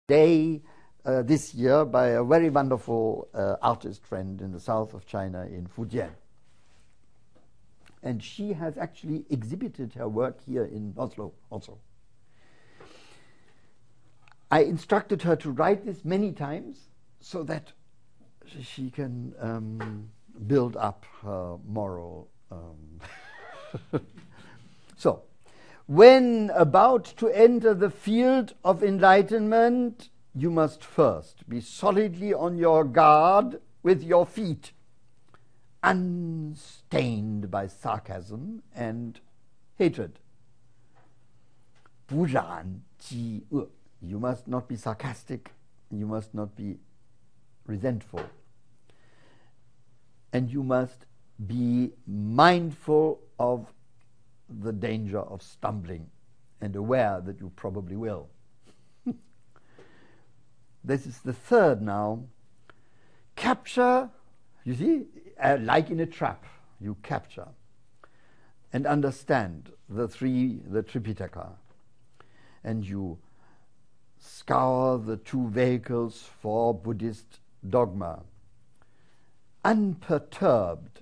day this year by a very wonderful artist friend in the south of China in Fujian. And she has actually exhibited her work here in Oslo also. I instructed her to write this many times so that she can build up her moral. So, when about to enter the field of enlightenment, you must first be solidly on your guard with your feet, unstained by sarcasm and hatred. 不染饥饿. You must not be sarcastic, you must not be resentful, and you must be mindful of the danger of stumbling and aware that you probably will. This is the third now. Capture, you see, like in a trap, you capture and understand the Tripitaka, and you scour the two vehicles for Buddhist dogma, unperturbed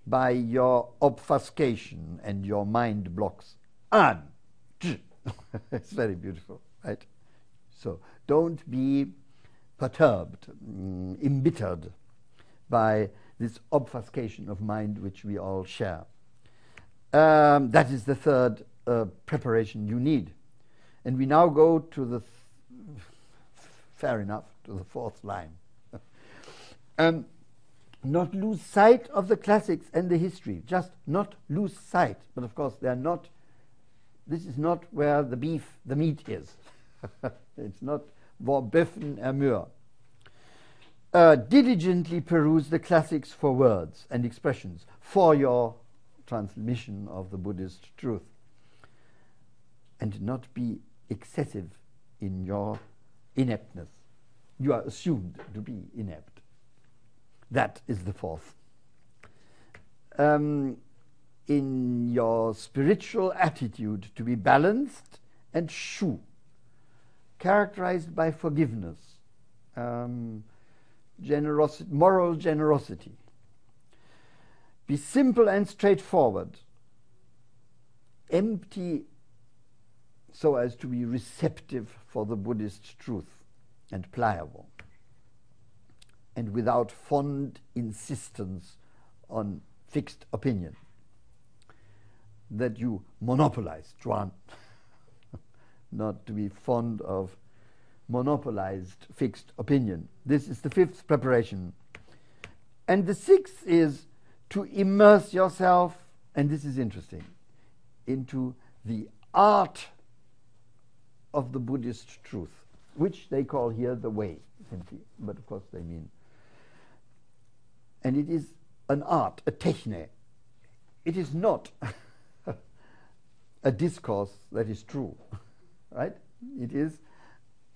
by your obfuscation and your mind blocks. It's very beautiful, right? So don't be perturbed, embittered by this obfuscation of mind which we all share. That is the third preparation you need. And we now go to the fair enough, to the fourth line. Not lose sight of the classics and the history. Just not lose sight. But of course, they are not. This is not where the meat is. It's not hvor bøffen er mør. Diligently peruse the classics for words and expressions for your transmission of the Buddhist truth, and not be excessive in your ineptness. You are assumed to be inept. That is the fourth. In your spiritual attitude, to be balanced and shu, characterized by forgiveness, generosity, moral generosity. Be simple and straightforward, empty so as to be receptive for the Buddhist truth, and pliable, and without fond insistence on fixed opinion, that you monopolize, Chuan. Not to be fond of monopolized fixed opinion. This is the fifth preparation. And the sixth is to immerse yourself, and this is interesting, into the art of the Buddhist truth, which they call here the way, simply, but of course they mean. And it is an art, a techne. It is not a discourse that is true, right? It is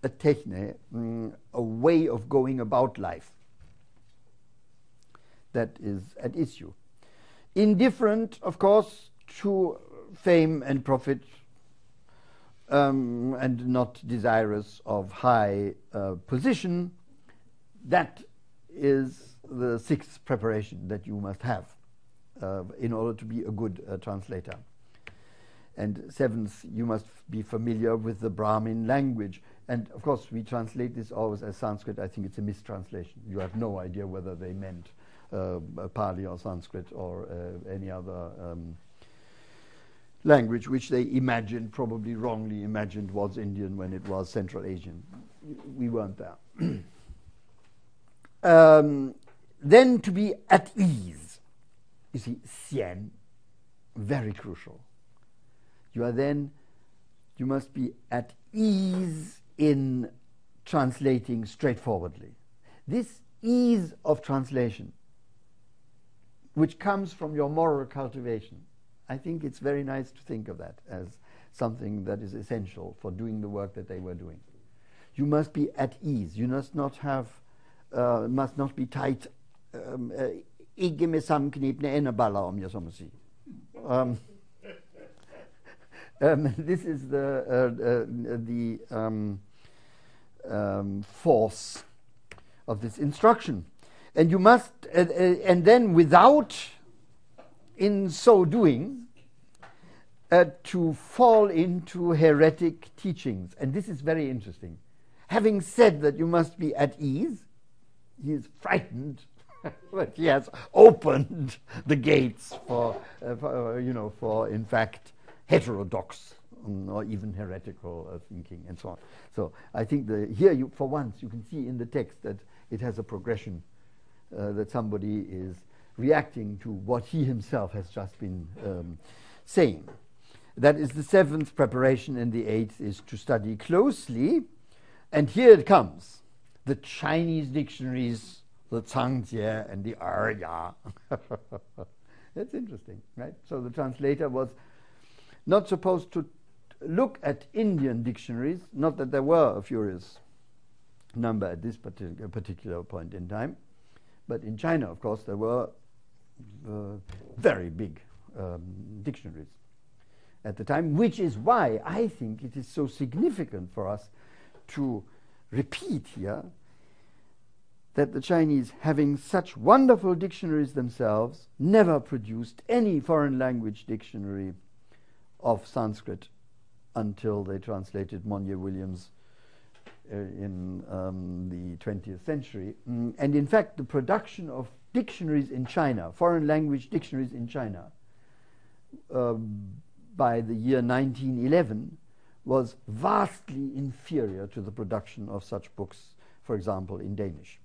a techne, a way of going about life that is at issue. Indifferent, of course, to fame and profit, and not desirous of high position. That is the sixth preparation that you must have in order to be a good translator. And seventh, you must be familiar with the Brahmin language. And of course, we translate this always as Sanskrit. I think it's a mistranslation. You have no idea whether they meant Pali or Sanskrit or any other language which they imagined, probably wrongly imagined, was Indian when it was Central Asian. We weren't there. Then to be at ease. You see, xian, very crucial. You must be at ease in translating straightforwardly. This ease of translation, which comes from your moral cultivation, I think it's very nice to think of that as something that is essential for doing the work that they were doing. You must be at ease. You must not have, must not be tight. Ikke med sammenknipne endeballer, om jeg så må sige. This is the force of this instruction. And you must, and then without, in so doing, to fall into heretic teachings. And this is very interesting. Having said that you must be at ease, he is frightened, but he has opened the gates for in fact, heterodox or even heretical thinking and so on. So I think here, for once, you can see in the text that it has a progression, that somebody is reacting to what he himself has just been saying. That is the seventh preparation, and the eighth is to study closely. And here it comes, the Chinese dictionaries, the Changjie and the Erya. That's interesting, right? So the translator was not supposed to look at Indian dictionaries, not that there were a furious number at this particular point in time, but in China, of course, there were very big dictionaries at the time, which is why I think it is so significant for us to repeat here that the Chinese, having such wonderful dictionaries themselves, never produced any foreign language dictionary of Sanskrit until they translated Monier Williams in the 20th century. And in fact, the production of dictionaries in China, foreign language dictionaries in China, by the year 1911, was vastly inferior to the production of such books, for example, in Danish.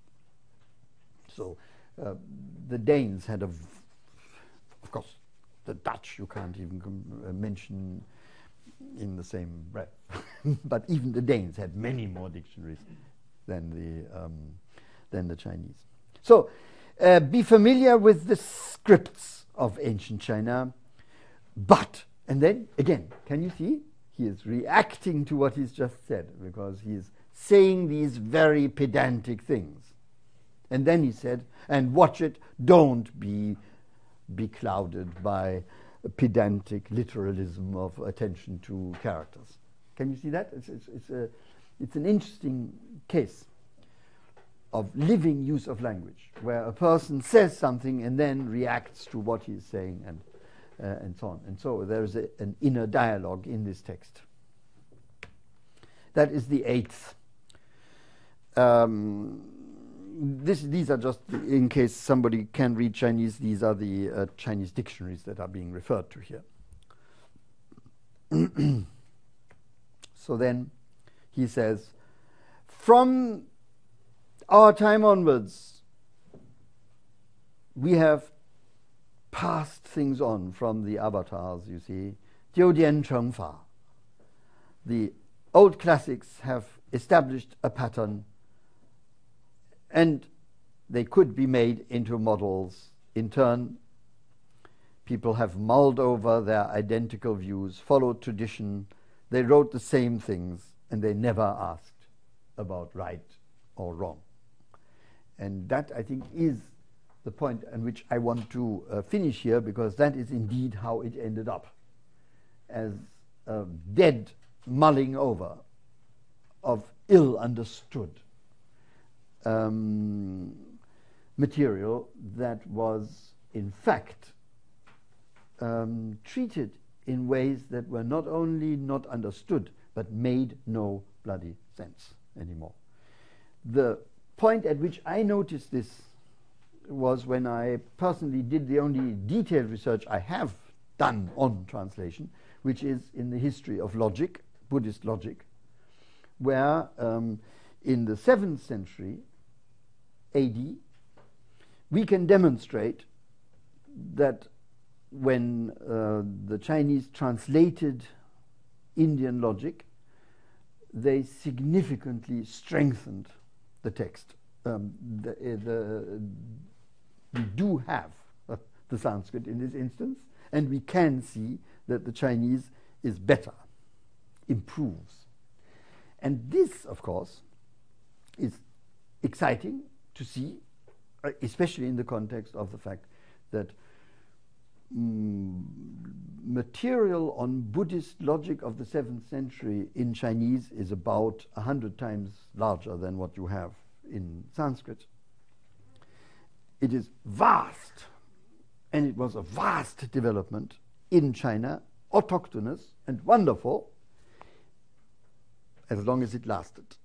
So the Danes had of course, the Dutch you can't even mention in the same breath. But even the Danes had many more dictionaries than the Chinese. So be familiar with the scripts of ancient China, but, and then again, can you see? He is reacting to what he's just said, because he is saying these very pedantic things. And then he said, and watch it, don't be beclouded by pedantic literalism of attention to characters. Can you see that? It's an interesting case of living use of language, where a person says something and then reacts to what he's saying, and so on. And so there is an inner dialogue in this text. That is the eighth. These are just, in case somebody can read Chinese, these are the Chinese dictionaries that are being referred to here. So then he says, from our time onwards, we have passed things on from the avatars, you see. 九点乘法. The old classics have established a pattern, and they could be made into models. In turn, people have mulled over their identical views, followed tradition. They wrote the same things, and they never asked about right or wrong. And that, I think, is the point on which I want to finish here, because that is indeed how it ended up, as a dead mulling over of ill-understood material that was, in fact, treated in ways that were not only not understood, but made no bloody sense anymore. The point at which I noticed this was when I personally did the only detailed research I have done on translation, which is in the history of logic, Buddhist logic, where in the 7th century AD, we can demonstrate that when the Chinese translated Indian logic, they significantly strengthened the text. We do have the Sanskrit in this instance, and we can see that the Chinese is better, improves. And this, of course, is exciting to see, especially in the context of the fact that material on Buddhist logic of the 7th century in Chinese is about 100 times larger than what you have in Sanskrit. It is vast, and it was a vast development in China, autochthonous and wonderful, as long as it lasted.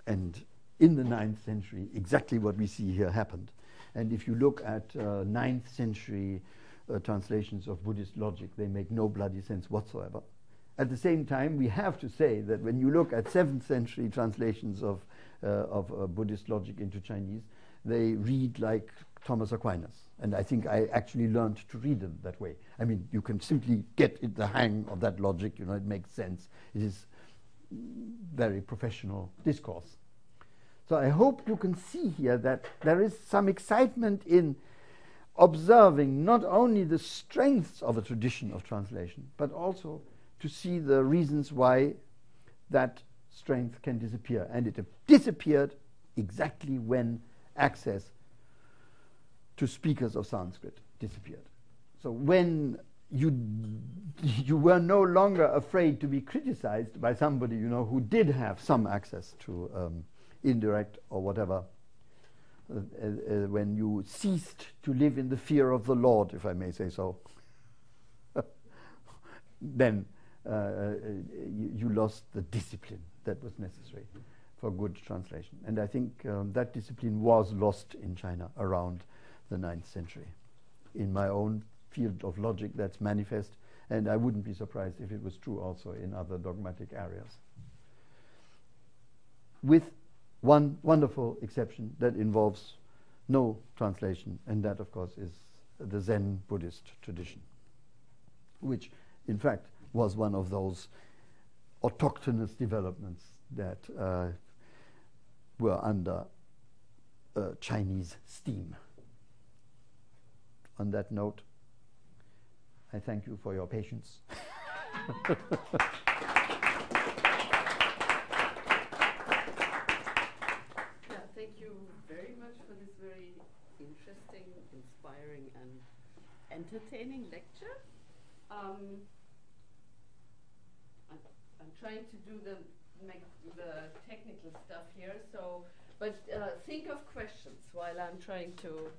And in the 9th century, exactly what we see here happened. And if you look at 9th century translations of Buddhist logic, they make no bloody sense whatsoever. At the same time, we have to say that when you look at 7th century translations of Buddhist logic into Chinese, they read like Thomas Aquinas. And I think I actually learned to read them that way. I mean, you can simply get the hang of that logic, you know, it makes sense. It is very professional discourse. So I hope you can see here that there is some excitement in observing not only the strengths of a tradition of translation, but also to see the reasons why that strength can disappear. And it disappeared exactly when access to speakers of Sanskrit disappeared. So when you were no longer afraid to be criticized by somebody, you know, who did have some access to indirect or whatever, when you ceased to live in the fear of the Lord, if I may say so, then you lost the discipline that was necessary for good translation. And I think that discipline was lost in China around the 9th century. In my own field of logic, that's manifest, and I wouldn't be surprised if it was true also in other dogmatic areas. With one wonderful exception that involves no translation, and that, of course, is the Zen Buddhist tradition, which, in fact, was one of those autochthonous developments that were under Chinese steam. On that note, I thank you for your patience. Thank you very much for this very interesting, inspiring, and entertaining lecture. I'm trying to do the technical stuff here, so but think of questions while I'm trying to